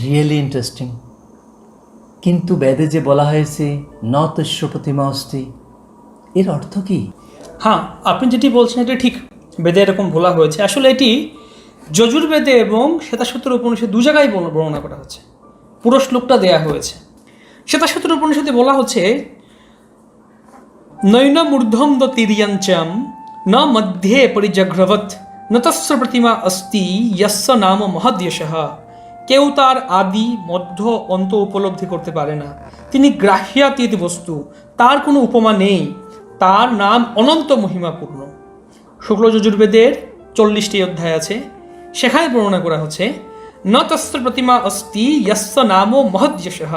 Really interesting. কিন্তু বেদে যে বলা হয়েছে ন তস্য প্রতিমা অস্তি, এর অর্থ কি? হ্যাঁ, আপনি যেটি বলছেন এটা ঠিক, বেদে এরকম বলা হয়েছে। আসলে এটি যজুর্বেদে এবং শ্বেতাশ্বতর উপনিষদে দু জায়গায় বর্ণনা করা হচ্ছে। পুরো শ্লোকটা দেয়া হয়েছে। শ্বেতাশ্বতর উপনিষদে বলা হচ্ছে নৈনম ঊর্ধ্বম দ তির্যঞ্চম ন মধ্যে পরিজঘ্রবৎ ন তস্য প্রতিমা অস্তি যস্য নাম মহদ্যশঃ। কেউ তার আদি মধ্য অন্ত উপলব্ধি করতে পারে না। তিনি গ্রাহ্যাতীত বস্তু, তার কোনো উপমা নেই, তার নাম অনন্ত মহিমাপূর্ণ। শুক্ল যজুর্বেদের 40টি অধ্যায় আছে, সেখানে বর্ণনা করা হচ্ছে ন তস্য প্রতিমা অস্তি যস্য নাম মহদ্যশঃ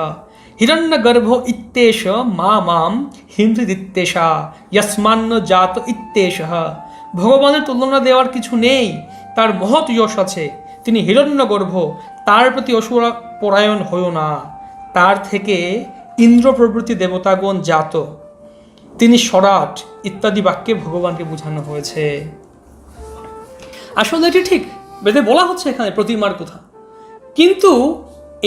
হিরণ্যগর্ভ ইত্যেষ মা মাম হিমৃদিত্যেষা যস্মান্ন জাত ইত্যেষঃ। ভগবানের তুলনা দেওয়ার কিছু নেই, তার মহৎ যশ আছে। তিনি হিরণ্যগর্ভ, তার প্রতি অসুরা পরায়ণ হইও না। তার থেকে ইন্দ্র প্রভৃতি দেবতাগণ জাত, তিনি স্বরাট ইত্যাদি বাক্যে ভগবানকে বোঝানো হয়েছে। আসলে এটি ঠিক, বেদে বলা হচ্ছে এখানে প্রতিমার কথা, কিন্তু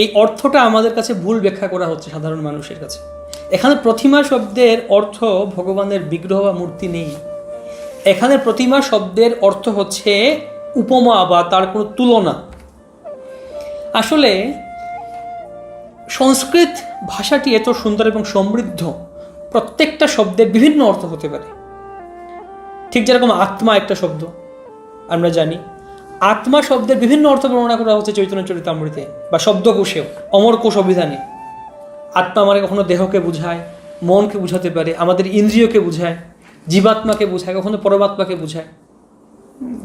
এই অর্থটা আমাদের কাছে ভুল ব্যাখ্যা করা হচ্ছে সাধারণ মানুষের কাছে। এখানে প্রতিমা শব্দের অর্থ ভগবানের বিগ্রহ বা মূর্তি নেই। এখানে প্রতিমা শব্দের অর্থ হচ্ছে উপমা বা তার কোনো তুলনা। আসলে সংস্কৃত ভাষাটি এত সুন্দর এবং সমৃদ্ধ, প্রত্যেকটা শব্দের বিভিন্ন অর্থ হতে পারে। ঠিক যেরকম আত্মা একটা শব্দ, আমরা জানি আত্মা শব্দের বিভিন্ন অর্থ বর্ণনা করা হচ্ছে চৈতন্য চরিতামৃতে বা শব্দকোষেও, অমরকোষ অভিধানে। আত্মা মানে কখনো দেহকে বোঝায়, মনকে বোঝাতে পারে, আমাদের ইন্দ্রিয়কে বোঝায়, জীবাত্মাকে বোঝায়, কখনো পরমাত্মাকে বোঝায়,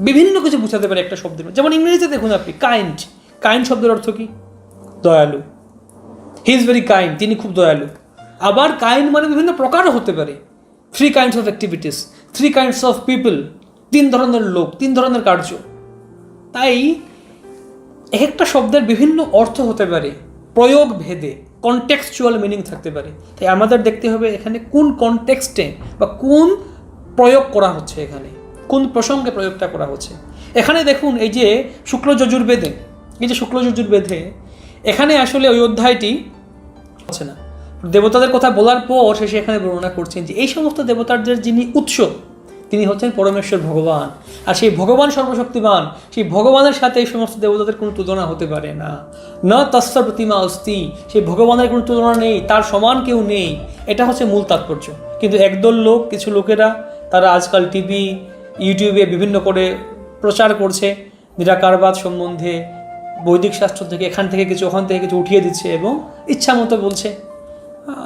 বিভিন্ন কিছু বোঝাতে পারে একটা শব্দের। যেমন ইংরেজিতে দেখুন আপনি কাইন্ড, কাইন্ড শব্দের অর্থ কি? দয়ালু। হি ইজ ভেরি কাইন্ড, তিনি খুব দয়ালু। আবার কাইন্ড মানে বিভিন্ন প্রকারও হতে পারে। 3 kinds of activities, 3 kinds of people, 3 ধরনের লোক, 3 ধরনের কার্য। তাই এক একটা শব্দের বিভিন্ন অর্থ হতে পারে, প্রয়োগ ভেদে কনটেক্সচুয়াল মিনিং থাকতে পারে। তাই আমাদের দেখতে হবে এখানে কোন কনটেক্সটে বা কোন প্রয়োগ করা হচ্ছে, এখানে কোন প্রসঙ্গে প্রয়োগটা করা হচ্ছে। এখানে দেখুন এই যে শুক্ল যজুর্বেদে, এখানে আসলে ওই অধ্যায়টি হচ্ছে না। দেবতাদের কথা বলার পর শেষে এখানে বর্ণনা করছেন যে এই সমস্ত দেবতাদের যিনি উৎস, তিনি হচ্ছেন পরমেশ্বর ভগবান। আর সেই ভগবান সর্বশক্তিমান, সেই ভগবানের সাথে এই সমস্ত দেবতাদের কোনো তুলনা হতে পারে না। না তস্য প্রতিমা অস্তি, সেই ভগবানের কোনো তুলনা নেই, তার সমান কেউ নেই। এটা হচ্ছে মূল তাৎপর্য। কিন্তু একদল লোক, কিছু লোকেরা, তারা আজকাল টিভি ইউটিউবে বিভিন্ন করে প্রচার করছে নিরাকারবাদ সম্বন্ধে, বৈদিক শাস্ত্র থেকে এখান থেকে কিছু ওখান থেকে কিছু উঠিয়ে দিচ্ছে এবং ইচ্ছা মতো বলছে।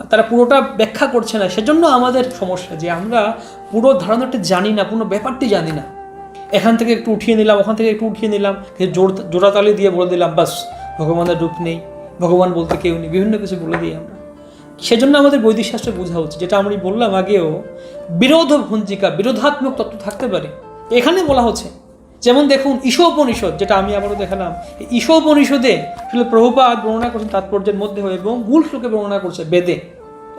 তারা পুরোটা ব্যাখ্যা করছে না। সেজন্য আমাদের সমস্যা যে আমরা পুরো ধারণাটা জানি না, পুরো ব্যাপারটি জানি না। এখান থেকে একটু উঠিয়ে নিলাম, ওখান থেকে একটু উঠিয়ে নিলাম, জোড়াতালি দিয়ে বলে দিলাম বাস ভগবানের রূপ নেই, ভগবান বলতে কেউ নেই, বিভিন্ন কিছু বলে দিই আমরা। সেজন্য আমাদের বৈদিক শাস্ত্র বোঝা হচ্ছে, যেটা আমি বললাম আগেও, বিরোধ ভঞ্জিকা, বিরোধাত্মক তত্ত্ব থাকতে পারে। এখানে বলা হচ্ছে, যেমন দেখুন ঈশোপনিষদ, যেটা আমি আবারও দেখালাম, ঈশোপনিষদে আসলে প্রভুপাদ বর্ণনা করছেন তাৎপর্যের মধ্যে এবং মূল শ্লোকে বর্ণনা করছে বেদে।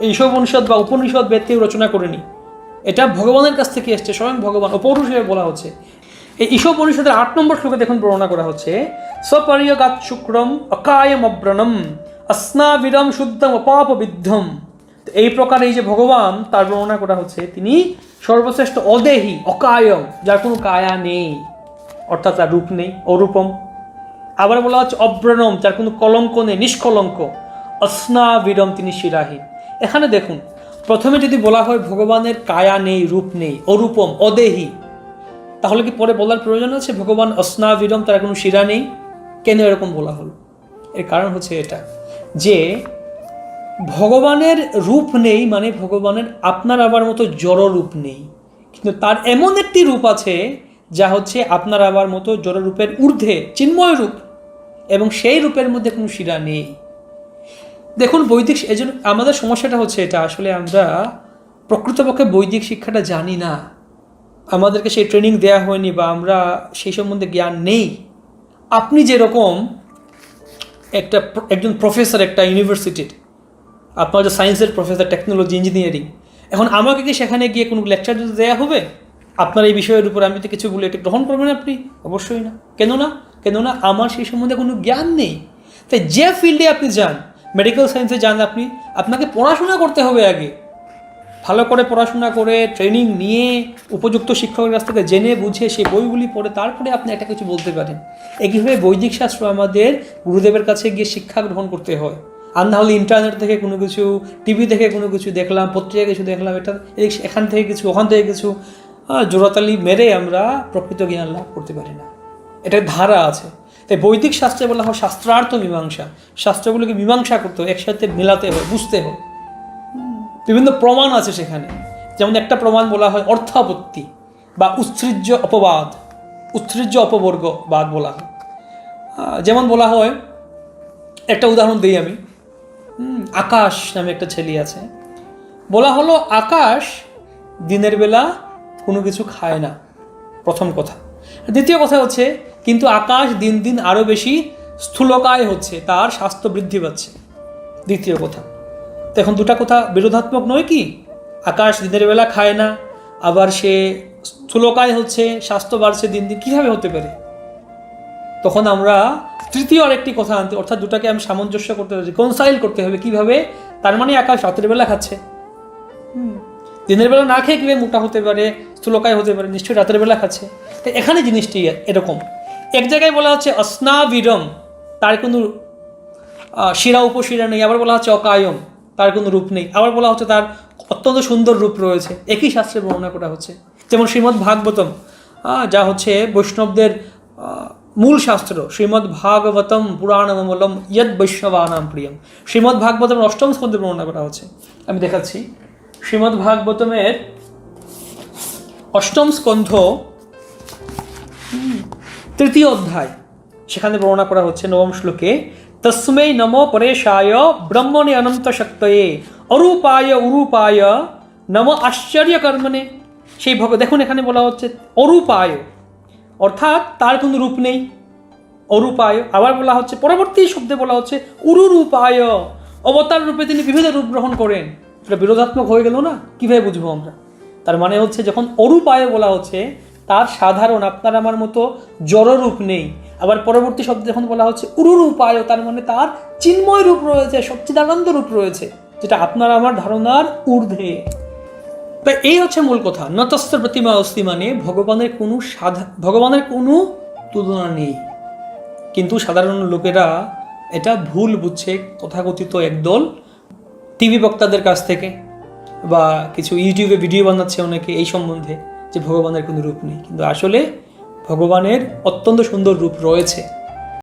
এই ঈশোপনিষদ বা উপনিষদ বেদ কেউ রচনা করেনি, এটা ভগবানের কাছ থেকে এসছে, স্বয়ং ভগবান অপৌরুষ হিসেবে বলা হচ্ছে। এই ঈশোপনিষদের 8 নম্বর শ্লোকে দেখুন বর্ণনা করা হচ্ছে স্বপরিয়গাৎ শুক্রম অকায়ম অব্রণম অস্নাবিরম শুদ্ধম অপাপবিদ্ধম। এই প্রকার এই যে ভগবান, তার বর্ণনা করা হচ্ছে তিনি সর্বশ্রেষ্ঠ অদেহী, অকায়ম, যার কোনো কায়া নেই, অর্থাৎ তার রূপ নেই, অরূপম। আবার বলা হচ্ছে অব্রণম, যার কোনো কলঙ্ক নেই, নিষ্কলঙ্ক। অস্নাবিরম, তিনি শিরাহীন। এখানে দেখুন, প্রথমে যদি বলা হয় ভগবানের কায়া নেই, রূপ নেই, অরূপম, অদেহী, তাহলে কি পরে বলার প্রয়োজন আছে ভগবান অস্নাবিরম, তার কোনো শিরা নেই? কেন এরকম বলা হলো? এর কারণ হচ্ছে এটা যে ভগবানের রূপ নেই মানে ভগবানের আপনার আবার মতো জড় রূপ নেই, কিন্তু তার এমন একটি রূপ আছে যা হচ্ছে আপনার আবার মতো জড় রূপের ঊর্ধ্বে, চিন্ময় রূপ, এবং সেই রূপের মধ্যে কোনো শিরা নেই। দেখুন বৈদিক, এজন্য আমাদের সমস্যাটা হচ্ছে এটা, আসলে আমরা প্রকৃতপক্ষে বৈদিক শিক্ষাটা জানি না, আমাদেরকে সেই ট্রেনিং দেওয়া হয়নি বা আমরা সেই সম্বন্ধে জ্ঞান নেই। আপনি যেরকম একজন প্রফেসর একটা ইউনিভার্সিটির, আপনার যে সায়েন্সের প্রফেসর, টেকনোলজি, ইঞ্জিনিয়ারিং, এখন আমাকে কি সেখানে গিয়ে কোনো লেকচার যদি দেওয়া হবে আপনার এই বিষয়ের উপর, আমি তো কিছু বলে এটা গ্রহণ করবেন আপনি? অবশ্যই না। কেন না? আমার সেই সম্বন্ধে কোনো জ্ঞান নেই। তাই যে ফিল্ডে আপনি যান, মেডিকেল সায়েন্সে যান, আপনাকে পড়াশোনা করতে হবে আগে, ভালো করে পড়াশোনা করে ট্রেনিং নিয়ে উপযুক্ত শিক্ষকের কাছ থেকে জেনে বুঝে সেই বইগুলি পড়ে তারপরে আপনি একটা কিছু বলতে পারেন। একইভাবে বৈদিক শাস্ত্র আমাদের গুরুদেবের কাছে গিয়ে শিক্ষা গ্রহণ করতে হয়। আর না হলে ইন্টারনেট থেকে কোনো কিছু, টিভি থেকে কোনো কিছু দেখলাম, পত্রিকা কিছু দেখলাম, এখান থেকে কিছু, ওখান থেকে কিছু জোড়াতালি মেরে আমরা প্রকৃত জ্ঞান লাভ করতে পারি না। এটার ধারা আছে। তাই বৈদিক শাস্ত্রে বলা হয় শাস্ত্রার্থ মীমাংসা। শাস্ত্রগুলোকে মীমাংসা করতে হয়, একসাথে মেলাতে হয়, বুঝতে হয়। বিভিন্ন প্রমাণ আছে সেখানে। যেমন একটা প্রমাণ বলা হয় অর্থাপত্তি বা উৎসৃজ্য অপবাদ, উৎসৃজ্য অপবর্গবাদ বলা হয়। যেমন বলা হয়, একটা উদাহরণ দিই আমি। আকাশ নামে একটা ছেলে আছে, বলা হলো আকাশ দিনের বেলা কোনো কিছু খায় না, প্রথম কথা। দ্বিতীয় কথা হচ্ছে কিন্তু আকাশ দিন দিন আরও বেশি স্থূলকায় হচ্ছে, তার স্বাস্থ্য বৃদ্ধি পাচ্ছে, দ্বিতীয় কথা। তো এখন দুটা কথা বিরোধাত্মক নয় কি? আকাশ দিনের বেলা খায় না, আবার সে স্থূলকায় হচ্ছে, স্বাস্থ্য বাড়ছে দিন দিন, কীভাবে হতে পারে? তখন আমরা তৃতীয় আরেকটি কথা আনতে, অর্থাৎ দুটাকে আমি সামঞ্জস্য করতে হবে, রিকনসাইল করতে হবে। কীভাবে? তার মানে আকাশ রাতের বেলা খাচ্ছে, দিনের বেলা না খেয়ে কীভাবে মোটা হতে পারে, স্থূলকায় হতে পারে? নিশ্চয়ই রাতের বেলা খাচ্ছে। তো এখানে জিনিসটি এরকম। এক জায়গায় বলা হচ্ছে অস্নাবিরম, তার কোনো শিরা উপশিরা নেই। আবার বলা হচ্ছে অকায়ম, তার কোনো রূপ নেই। আবার বলা হচ্ছে তার অত্যন্ত সুন্দর রূপ রয়েছে। একই শাস্ত্রে বর্ণনা করা হচ্ছে। যেমন শ্রীমদ্ ভাগবতম, যা হচ্ছে বৈষ্ণবদের মূল শাস্ত্র, শ্রীমদ্ ভাগবতম পুরাণমূলম ইয়দ বৈষ্ণবানাম প্রিয়ম। শ্রীমদ্ ভাগবতমের 8ম স্কন্ধে বর্ণনা করা হচ্ছে। আমি দেখাচ্ছি, শ্রীমদ্ ভাগবতমের 8ম স্কন্ধ 3য় অধ্যায়, সেখানে বর্ণনা করা হচ্ছে 9ম শ্লোকে, তস্मै নমো পরেশায় ব্রহ্মণে অনন্ত শক্তয়ে অরূপায় উরূপায় নমো আশ্চর্য কর্মণে। সেই দেখুন এখানে বলা হচ্ছে অরূপায়, অর্থাৎ তার কোনো রূপ নেই, অরূপায়। আবার বলা হচ্ছে পরবর্তী শব্দে বলা হচ্ছে উরুরূপায়, অবতার রূপে তিনি বিবিধ রূপ গ্রহণ করেন। এটা বিরোধাত্মক হয়ে গেল না? কীভাবে বুঝবো আমরা? তার মানে হচ্ছে যখন অরূপায় বলা হচ্ছে, তার সাধারণ আপনার আমার মতো জড়রূপ নেই। আবার পরবর্তী শব্দ যখন বলা হচ্ছে উরুরূপায়, তার মানে তার চিন্ময় রূপ রয়েছে, সচ্চিদানন্দ রূপ রয়েছে, যেটা আপনার আমার ধারণার ঊর্ধ্বে। তাই এই হচ্ছে মূল কথা। নতস্ত্র প্রতিমা অস্তি, মানে ভগবানের কোনো তুলনা নেই। কিন্তু সাধারণ লোকেরা এটা ভুল বুঝছে, তথাকথিত একদল টিভি বক্তাদের কাছ থেকে, বা কিছু ইউটিউবে ভিডিও বানাচ্ছে অনেকে এই সম্বন্ধে, যে ভগবানের কোনো রূপ নেই। কিন্তু আসলে ভগবানের অত্যন্ত সুন্দর রূপ রয়েছে।